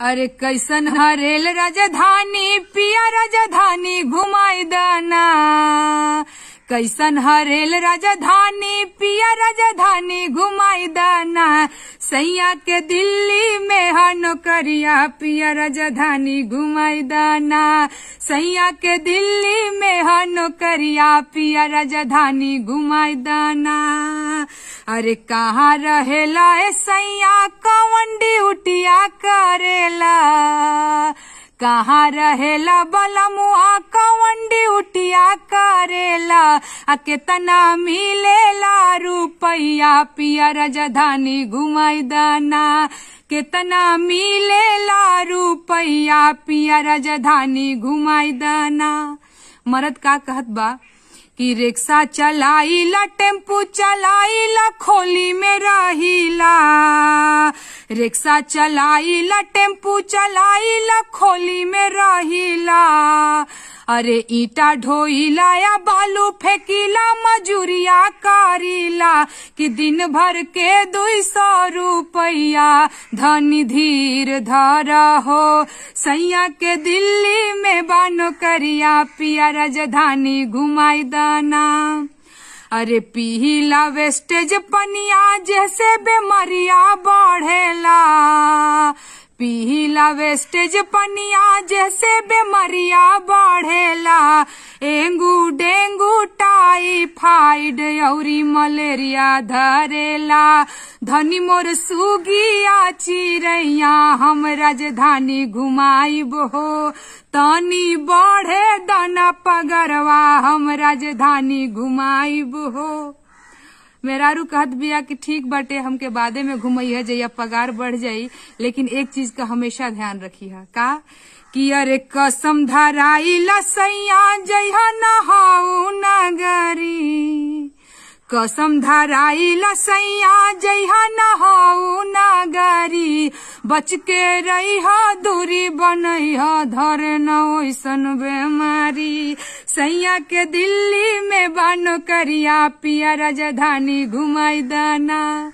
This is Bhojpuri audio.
अरे कैसन हरेल राजधानी पिया राजधानी घुमाई दाना। कैसन हरेल राजधानी पिया राजधानी घुमाई दाना। सैया के दिल्ली में है नौकरिया पिया राजधानी घुमाई दाना। सैया के दिल्ली में है नौकरिया पिया राजधानी घुमाई दाना। अरे कहाँ रहेला ए सैया कौन ड्यूटिया करेला। कहाँ रहेला बलमुआ कौन ड्यूटिया करेला। आ केतना मिलेला रुपैया पिया राजधानी घुमाई दाना। केतना मिलेला रुपैया पिया राजधानी घुमाई दाना। मरद का कहत बा कि रिक्शा चलाईला टेम्पू चलाईला खोली में रहीला। रिक्शा चलाईला टेम्पू चलाईला खोली में रहीला। अरे ईटा ढोईला या बालू फेंकीला मजूरिया करीला। कि दिन भर के 200 रुपया धनी धीर धर हो। सैया के दिल्ली में बानो करिया पिया राजधानी घुमाई दाना। अरे पीला वेस्टेज पनिया जैसे बेमारिया बढ़ेला। पीला वेस्टेज पनिया जैसे बेमारिया बढ़ेला। एंगू डेंगू टाइफाइड औरी मलेरिया धरेला। धनी मोर सुगिया चिड़ैया हम राजधानी घुमाइब हो। तनी बढ़े दाना पगरवा हम राजधानी घुमाइब हो। मेहरारू कहत बिया कि ठीक बाटे हमके बादे में घुमैया जइया पगार बढ़ जाई। लेकिन एक चीज का हमेशा ध्यान रखिया का कि अरे कसम धराइला सैया जइहा नहाऊ नगरी। कसम धराइला सैया जइहा नहाऊ नगरी। बच के रहिहा दूरी बनैहा धरे न ओइसन बेमारी। सैया के दिल्ली में बानो करिया पिया राजधानी घुमाई दाना।